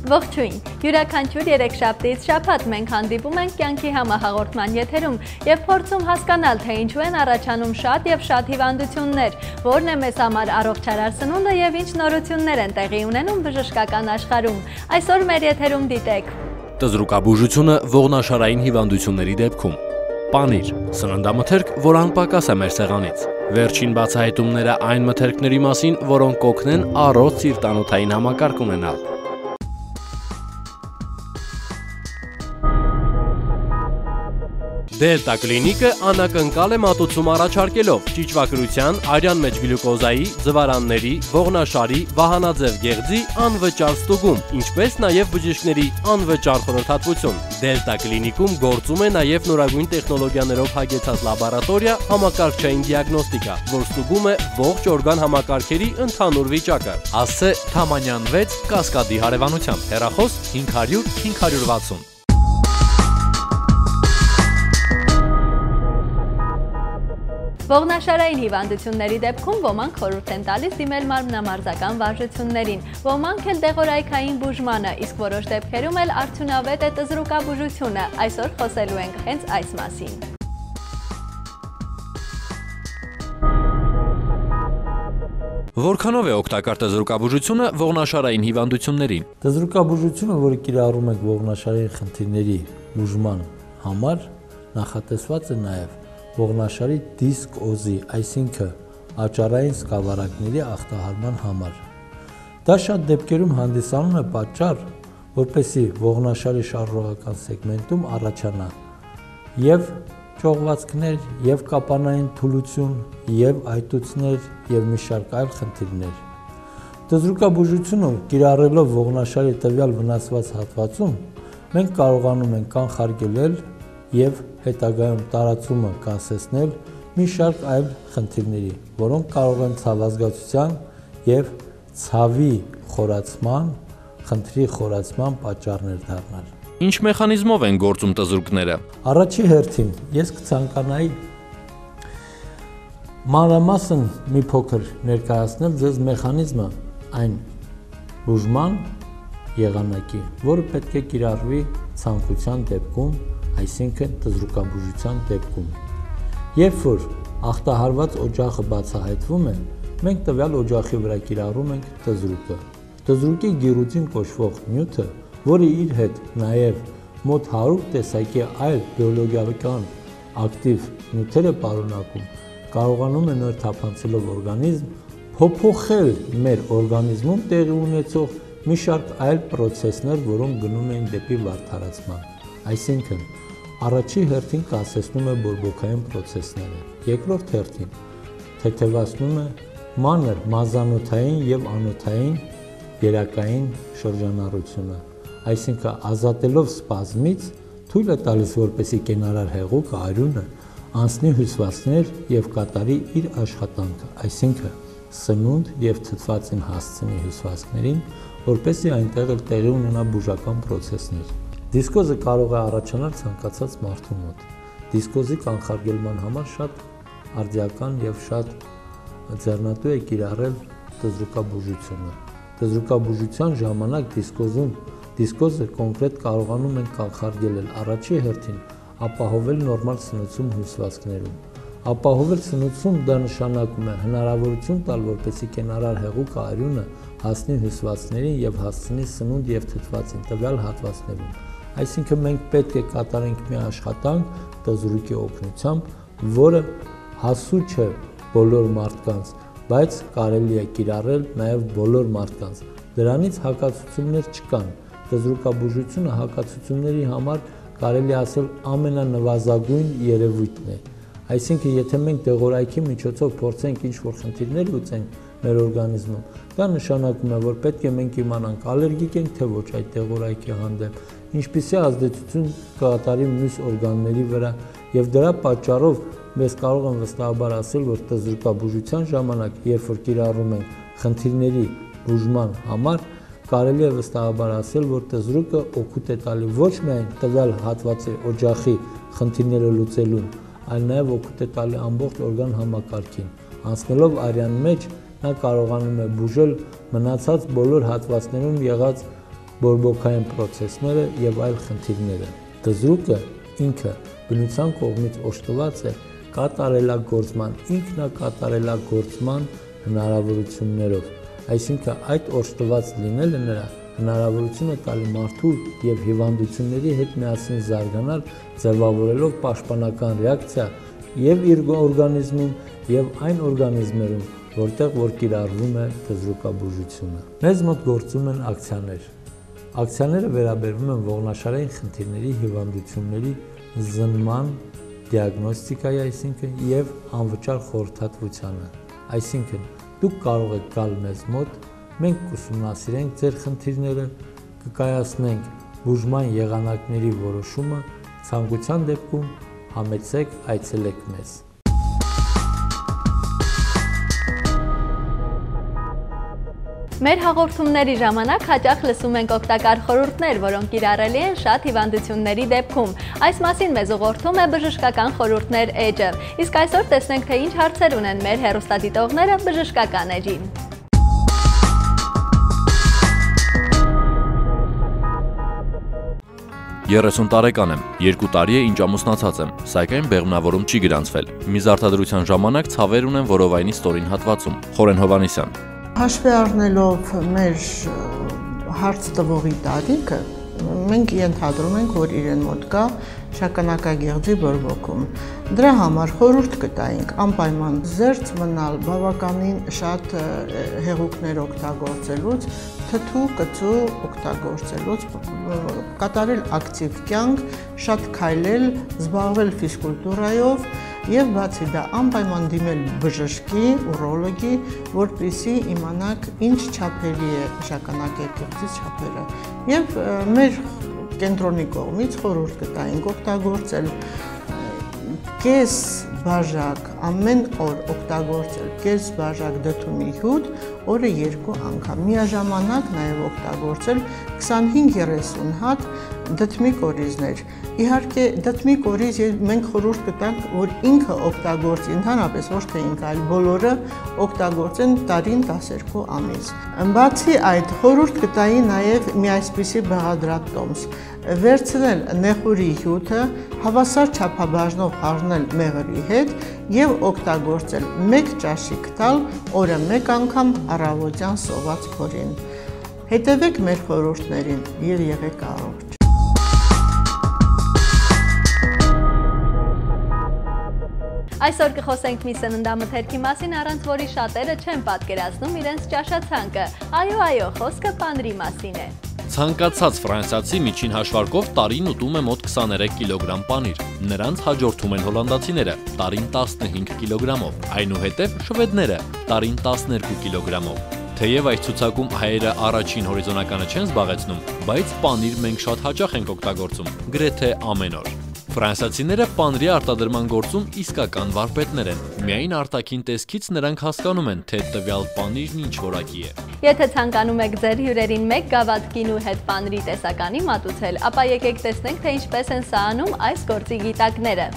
Ողջույն, յուրաքանչյուր երեքշաբթից շաբաթ մենք հանդիպում ենք կյանքի համահաղորդման եթերում և փորձում հասկանալ, թե ինչու են առաջանում շատ և շատ հիվանդություններ, որն է մեզ համար առողջարար սնունդը և ինչ նորություններ են տեղի ունենում բժշկական աշխարհում։ Այսօր մեր եթերում դիտեք Տզրուկաբուժությունը ողնաշարային հիվանդությունների դեպքում, պանիր, սննդամթերք, որ անպակաս է մեր սեղանից, վերջին բացահայտումները այն մթերքների մասին, որոնք կօգնեն առողջ սիրտանոթային համակարգ ունենալ։ Դելտա կլինիկը անակնկալ է մատուցում առաջարկելով ճիճվագրության, արյան մեջ գլյուկոզայի, ձվարանների, ողնաշարի, վահանաձև գեղձի անվճար ստուգում, ինչպես նաև բժիշկների անվճար խորհրդատվություն։ Դելտա կլինիկում գործում է նաև նորագույն տեխնոլոգիաներով հագեցած լաբորատորիա համակարգչային դիագնոստիկա, որ ստուգում է ողջ օրգան համակարգերի ընդհանուր վիճակը։ Հասցե Թամանյան 6 Կասկադի հարևանությամբ, հեռախոս 500 560։ Ողնաշարային հիվանդությունների դեպքում ոմանք խորհուրդ են տալիս դիմել մարմնամարզական վարժություններին, ոմանք էլ դեղորայքային բուժմանը, իսկ որոշ դեպքերում էլ արդյունավետ է տզրուկաբուժությունը։ Այսօր խոսելու ենք հենց այս մասին։ Որքանով է օգտակար տզրուկաբուժությունը ողնաշարային հիվանդություններին։ Տզրուկաբուժությունը, որը կիրառում ենք ողնաշարային խնդիրների բուժման համար, նախատեսված է նաև ողնաշարի դիսկ-օզի, այսինքն աճառային սկավառակների ախտահարման համար։ Դա շատ դեպքերում հանդիսանում է պատճառ, որպեսզի ողնաշարի շարժողական սեգմենտում առաջանա և ճողվածքներ, և կապանային թուլություն, և այտուցներ, և մի շարք այլ խնդիրներ։ Տզրուկաբուժությունը կիրառելով ողնաշարի տվյալ վնասված հատվածում, մենք կարողանում ենք կանխարգելել և հետագայում տարածումը կանսեցնել մի շարք այլ խնդիրների, որոնք կարող են ցավազգացության և ցավի խորացման, խնդրի խորացման պատճառներ դառնալ։ Ինչ մեխանիզմով են գործում տզրուկները։ Առաջի հերթին ես կցանկանայի մանրամասն մի փոքր ներկայացնել ձեզ մեխանիզմը այն բուժման եղանակի, որը պետք է կիրառվի ցանկության դեպքում, այսինքն տզրուկաբուժության դեպքում։ Երբ որ ախտահարված օջախը բացահայտվում է, մենք տվյալ օջախի վրա կիրառում ենք տզրուկը։ Տզրուկի գիրուձին կոչվող նյութը, որը իր հետ նաև մոտ 100 տեսակի այլ բիոլոգիական ակտիվ նյութեր է պարունակում, կարողանում է նոր թափանցելով օրգանիզմ փոփոխել մեր օրգանիզմում տեղի ունեցող մի շարք այլ պրոցեսներ, որոնք գնում են դեպի վարդարացման։ Այսինքն, առաջի հերթին կասեցնում է բորբոքային պրոցեսները, երկրորդ հերթին թեթևացնում է մանր մազանոթային և անոթային երակային շրջանառությունը, այսինքն ազատելով սպազմից թույլ է տալիս, որպեսզի կենարար հեղուկը, արյունը անցնի հյուսվածքներ և կատարի իր աշխատանքը, այսինքն սնունդ և թթվածին հասցնի հյուսվածքներին, որպեսզի այնտեղ էլ տեղի ունենա բուժական պրոցեսներ։ Դիսկոզը կարող է առաջանալ ցանկացած մարդու մոտ։ Դիսկոզի կանխարգելման համար շատ արդիական և շատ ձեռնատու է կիրառել տզրուկաբուժությունը։ Տզրուկաբուժության ժամանակ դիսկոզը կոնկրետ կարողանում են կանխարգելել առաջի հերթին ապահովել նորմալ սնուցում հյուսվածքներում։ Ապահովել սնուցում դա նշանակում է հնարավորություն տալ, որպեսզի կենարար հեղուկը, արյունը հասնի հյուսվածքներին և հասցնի սնունդ և թթվածին տվյալ հատվածներում։ Այսինքն մենք պետք է կատարենք մի աշխատանք տզրուկի օգնությամբ, որը հասու չէ բոլոր մարդկանց, բայց կարելի է կիրառել նաև բոլոր մարդկանց։ Դրանից հակացություններ չկան։ Տզրուկաբուժությունը հակացությունների համար կարելի ասել ամենանվազագույն երևույթն է։ Այսինքն, եթե մենք դեղորայքի միջոցով փորձենք ինչ-որ խնդիրներ լուծենք մեր օրգանիզմում, դա նշանակում է, որ պետք է մենք իմանանք ալերգիկ ենք թե ոչ այդ դեղորայքի հանդեպ, ինչպիսի ազդեցություն կկատարի մյուս օրգանների վրա, և դրա պատճառով mēs կարող ենք վստահաբար ասել, որ տզրուկաբուժության ժամանակ, երբ որ կիրառում ենք խնդիրների բուժման համար, կարելի է վստահաբար ասել, որ տզրուկը օգուտ է տալի ոչ միայն տվյալ հատվածի օջախի խնդիրները լուծելուն, այլ նաև օգուտ է տալի ամբողջ օրգան համակարգին։ Անցնելով արյան մեջ, նա կարողանում է բուժել մնացած բոլոր հատվածներում եղած բորբոքային պրոցեսները եւ այլ խնդիրները։ Դզրուկը ինքը բնության կողմից օժտված է կատարելագործման, ինքնակատարելագործման հնարավորություններով, այսինքն այդ օժտված լինելը նրա հնարավորություն է տալի մարդու եւ հիվանդությունների հետ միասին զարգանալ, ձևավորելով պաշտպանական ռեակցիա եւ իր օրգանիզմում եւ այն օրգանիզմերում, որտեղ որ կիրառվում է դզրուկաբուժությունը։ Մեզ մոտ գործում են ակցիաներ։ Ակցիաները վերաբերվում են ողնաշարային խնդիրների, հիվանդությունների զննման, դիագնոստիկայի, այսինքն եւ անվճար խորհրդատվությանը։ Այսինքն դուք կարող եք գալ մեզ մոտ, մենք կուսումնասիրենք ձեր խնդիրները, կկայացնենք բուժման եղանակների որոշումը, ցանկության դեպքում համեցեք այցելեք մեզ։ Մեր հաղորդումների ժամանակ հաճախ լսում ենք օգտակար խորհուրդներ, որոնք կիրառելի են շատ հիվանդությունների դեպքում։ Այս մասին մեզ ուղղորդում է բժշկական խորհուրդներ էջը։ Իսկ այսօր տեսնենք, թե ինչ հարցեր ունեն մեր հեռուստադիտողները բժշկական էջին։ 30 տարեկան եմ, 2 տարի է ինչ ամուսնացած եմ, սակայն բեղմնավորում չի գրանցվել։ Մի զարդադրության ժամանակ ցավեր ունեմ որովայնի ստորին հատվածում։ Խորեն Հովանեսյան։ Հաշվի առնելով մեր հարց տվողի տարիքը, մենք ենթադրում ենք, որ իրեն մոտ կա շագանակագեղձի բորբոքում։ Դրա համար խորհուրդ կտայինք անպայման զերծ մնալ բավականին շատ հեղուկներ օգտագործելուց, թթու կծու օգտագործելուց, կատարել ակտիվ կյանք, շատ քայլել, զբաղվել ֆիզկուլտուրայով եւ բացի դա անպայման դիմել բժշկի, ուրոլոգի, որպեսզի իմանաք ինչ չափերի է շագանակագեղձի չափերը։ Եվ մեր կենտրոնի կողմից խորհուրդ կտայինք օգտագործել կես բաժակ ամեն օր օգտագործել կես բաժակ դդումի հյութ օրը 2 անգամ, միաժամանակ նաև օգտագործել 25-30 հատ դդմի կորիզներ։ Իհարկե դդմի կորիզ մենք խորհուրդ կտանք, որ ինքը օգտագործի, ընդհանրապես ոչ թե ինքը, այլ բոլորը օգտագործեն տարին 12 ամիս։ Բացի այդ, խորհուրդ կտայի նաև մի այսպիսի բաղադրատոմս, վերցնել նեխուրի հյութը, հավասար չափաբաժնով խառնել մեղրի հետ եւ օգտագործել 1 ճաշիկ տալ օրը 1 անգամ առավոտյան սոված փորին։ Հետևեք մեր խորհուրդներին եւ եղեք առողջ։ Այսօր կխոսենք մի սննդամթերքի մասին, առանց որի շատերը չեն պատկերացնում իրենց ճաշացանկը։ Այո, խոսքը պանրի մասին է։ Ցանկացած ֆրանսիացի միջին հաշվարկով տարին ուտում է մոտ 23 կիլոգրամ պանիր։ Նրանց հաջորդում են հոլանդացիները, տարին 15 կիլոգրամով, այնուհետև շվեդները, տարին 12 կիլոգրամով։ Թեև այս ցուցակում հայերը առաջին հորիզոնականը չեն զբաղեցնում, բայց պանիր մենք շատ հաճախ ենք օգտագործում, գրեթե ամեն օր։ Ֆրանսիացիները պանրի արտադրման գործում իսկական վարպետներ են։ Միայն արտաքին տեսքից նրանք հասկանում են, թե տվյալ պանիրն ինչ որակի է։ Եթե ցանկանում եք ձեր հյուրերին մեկ գավաթ գինու հետ պանրի տեսականի մատուցել, ապա եկեք տեսնենք, թե ինչպես են սա անում այս գործի գիտակները։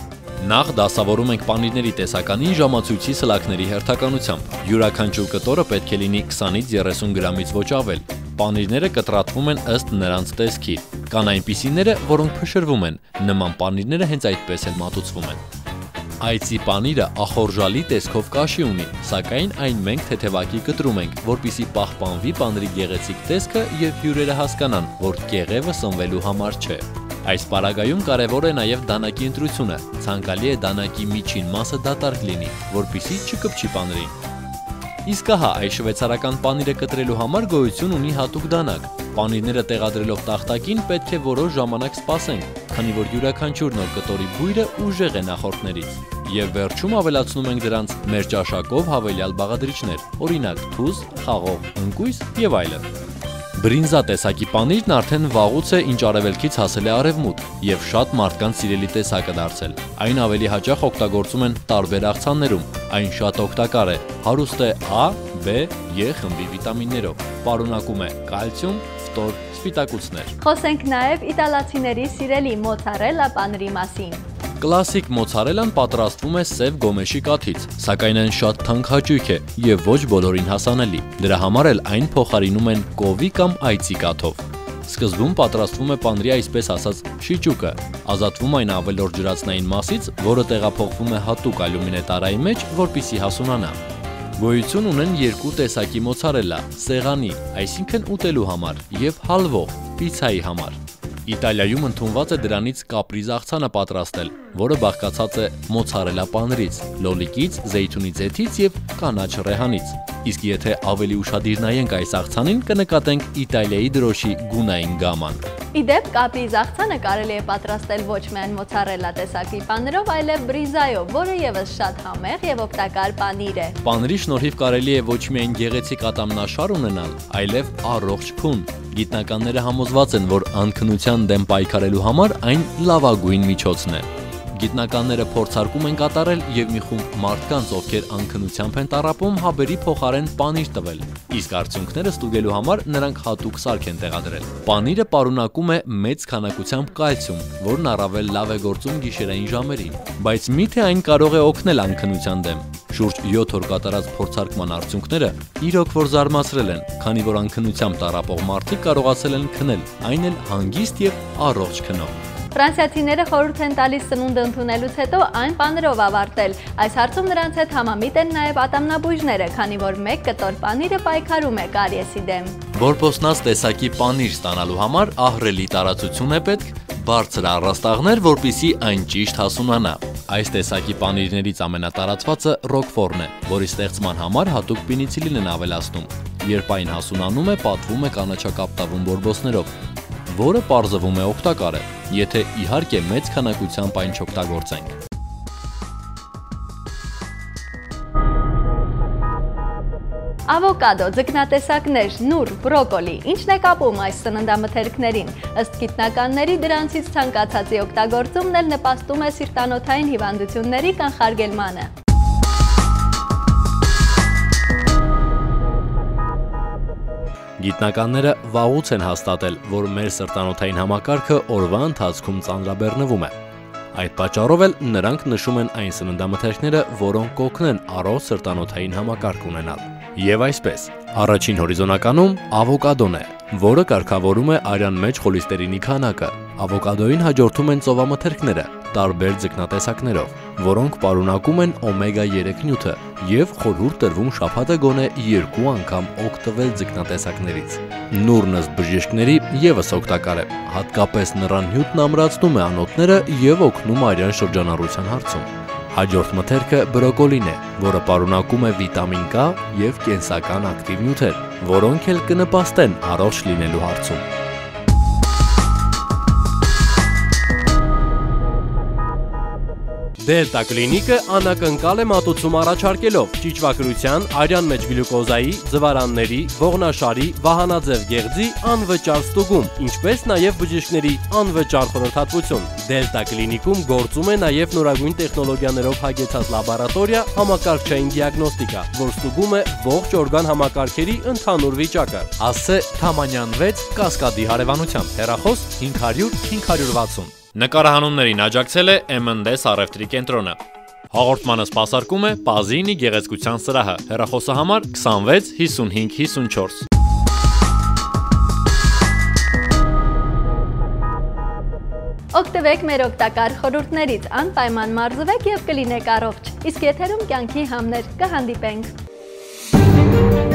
Նախ դասավորում ենք պանիրների տեսականին ժամացույցի սլաքների հերթականությամբ։ Յուրաքանչյուր կտորը պետք է լինի 20-ից 30 գրամից ոչ ավել։ Պանիրները կտրատվում են ըստ նրանց տեսքի։ Կան այնպիսիները, որոնք փշրվում են, նման պանիրները հենց այդպես էլ մատուցվում են։ Այծի պանիրը ախորժալի տեսքով կաշի ունի, սակայն այն մենք թեթևակի կտրում ենք, որպեսզի պահպանվի պանրի գեղեցիկ տեսքը եւ հյուրերը հասկանան, որ կեղևը սնվելու համար չէ։ Այս պարագայում կարևոր է նաև դանակի ընտրությունը, ցանկալի է դանակի միջին մասը դատարկ լինի, որպեսզի չկպչի պանրին։ Իսկ ահա այս շվեյցարական պանիրը կտրելու համար գոյություն ունի հատուկ դանակ։ Պանիրները տեղադրելով տախտակին պետք է որոշ ժամանակ սպասենք, քանի որ յուրաքանչյուր նոր կտորի բույրը ուժեղ է նախորդներից։ Եվ վերջում ավելացնում ենք դրանց մեր ճաշակով հավելյալ բաղադրիչներ, օրինակ թուզ, խաղող ընկույզ եւ այլն։ Բրինզա տեսակի պանիրն արդեն վաղուց է ինչ արևելքից հասել է արևմուտք եւ շատ մարդկանց սիրելի տեսակը դարձել։ Այն ավելի հաճախ օգտագործում են տարբեր աղցաններում։ Այն շատ օգտակար է, հարուստ է A, B, E խմբի վիտամիններով։ Պարունակում է կալցիում, ֆտոր, սպիտակուցներ։ Խոսենք նաև իտալացիների սիրելի մոցարելա պանրի մասին։ Կլասիկ մոցարելան պատրաստվում է սև գոմեշի կաթից, սակայն այն շատ թանկ հաճույք է եւ ոչ բոլորին հասանելի։ Դրա համար էլ այն փոխարինում են կովի կամ այծի կաթով։ Սկզբում պատրաստվում է պանրի այսպես ասած շիճուկը, ազատվում այն ավելորդ ջրածնային մասից, որը տեղափոխվում է հատուկ ալյումինե տարայի մեջ, որպեսզի հասունանա։ Գոյություն ունեն երկու տեսակի մոցարելլա՝ սեղանի, այսինքն ուտելու համար, եւ հալվող, պիցայի համար։ Իտալիայում ընդունված է դրանից կապրիզ աղցանը պատրաստել, որը բաղկացած է մոցարելլա պանրից, լոլիկից, զեյթունի ձեթից եւ կանաչ ռեհանից։ Իսկ եթե ավելի ուշադիր նայենք այս աղցանին, կնկատենք Իտալիայի դրոշի գունային գաման։ Իդեպ կապրիզ աղցանը կարելի է պատրաստել ոչ միայն մոցարելլա տեսակի պանրով, այլև բրիզայով, որը եւս շատ համեղ եւ օգտակար պանիր է։ Պանրի շնորհիվ կարելի է ոչ միայն գեղեցիկ ատամնաշար ունենալ, այլև առողջ փուն։ Գիտնականները համոզված են, որ անքնության դեմ պայքարելու համար այն լավագույն միջոցն է։ Գիտնականները փորձարկում են կատարել եւ մի խումբ մարդկանց, ովքեր անքնությամբ են տառապում, հաբերի փոխարեն պանիր տվել, իսկ արդյունքները ստուգելու համար նրանք հատուկ սարք են տեղադրել։ Պանիրը պարունակում է մեծ քանակությամբ կալցիում, որն առավել լավ է գործում գիշերային ժամերին, բայց միթե այն կարող է օգնել անքնության դեմ։ Շուրջ 7 օր կատարած փորձարկման արդյունքները իրոք որ զարմացրել են, քանի որ անքնությամբ տառապող մարդիկ կարողացել են քնել, այն էլ հանգիստ եւ առողջ քնով։ Ֆրանսիացիները խորհուրդ են տալիս սնունդը ընդունելուց հետո այն պանրով ավարտել։ Այս հարցում նրանց հետ համամիտ են նաև ատամնաբույժները, քանի որ 1 կտոր պանիրը պայքարում է կարիեսի դեմ։ Որպոսնած տեսակի պանիր ստանալու համար ահռելի տարածություն է պետք, բարձր առաստաղներ, որպեսզի այն ճիշտ հասունանա։ Այս տեսակի պանիրներից ամենատարածվածը ռոկֆորն է, որի ստեղծման համար հատուկ պենիցիլին են ավելացնում։ Երբ այն հասունանում է, պատվում է կանաչակապտավուն բորբոսներով, որը պարզվում է օգտակար է, եթե իհարկե մեծ քանակությամբ այն չօգտագործենք։ Ավոկադո, ձկնատեսակներ, նուր, բրոկոլի, ինչն է կապում այս սննդամթերքներին։ Ըստ գիտնականների դրանցից ցանկացածի օգտագործումն էլ նպաստում է սիրտանոթային հիվանդությունների կանխարգելմանը։ Գիտնականները վաղուց են հաստատել, որ մեր սրտանոթային համակարգը օրվա ընթացքում ծանրաբեռնվում է։ Այդ պատճառով էլ նրանք նշում են այն սննդամթերքները, որոնք կօգնեն առողջ սրտանոթային համակարգ ունենալ։ Եվ այսպես, առաջին հորիզոնականում ավոկադոն է, որը կարգավորում է արյան մեջ խոլեստերինի քանակը։ Ավոկադոին հաջորդում են ծովամթերքները, տարբեր ձկնատեսակներով, որոնք պարունակում են օմեգա-3 նյութը եւ խորհուրդ տրվում շաբաթը գոնե 2 անգամ օգտվել ձկնատեսակներից։ Նուրն ըստ բժիշկների եւս օգտակար է, հատկապես նռան նյութն ամրացնում է անոթները եւ օգնում արյան շրջանառության հարցում։ Հաջորդ մթերքը բրոկոլին է, որը պարունակում է վիտամին K եւ կենսական ակտիվ նյութեր, որոնք էլ կնպաստեն առողջ լինելու հարցում։ Դելտա կլինիկը անակնկալ է մատուցում առաջարկելով ճիճվագրության, արյան մեջ գլյուկոզայի, ձվարանների, ողնաշարի, վահանաձև գեղձի անվճար ստուգում, ինչպես նաև բժիշկների անվճար խորհրդատվություն։ Դելտա կլինիկում գործում է նաև նորագույն տեխնոլոգիաներով հագեցած լաբորատորիա համակարգչային դիագնոստիկա, որ ստուգում է ողջ օրգան համակարգերի ընդհանուր վիճակը։ Ասե Թամանյան 6 Կասկադի հարևանությամբ, հեռախոս 500 560։ Նկարահանումներին աջակցել է M&S առևտրի կենտրոնը։ Հաղորդմանը սպասարկում է Պազինի գեղեցկության սրահը, հեռախոսահամար 26 55 54։ Օգտվեք մեր օգտակար խորհուրդներից, անպայման մարզվեք եւ կլինեք առողջ։ Իսկ եթերում կյանքի համներ, կհանդիպենք։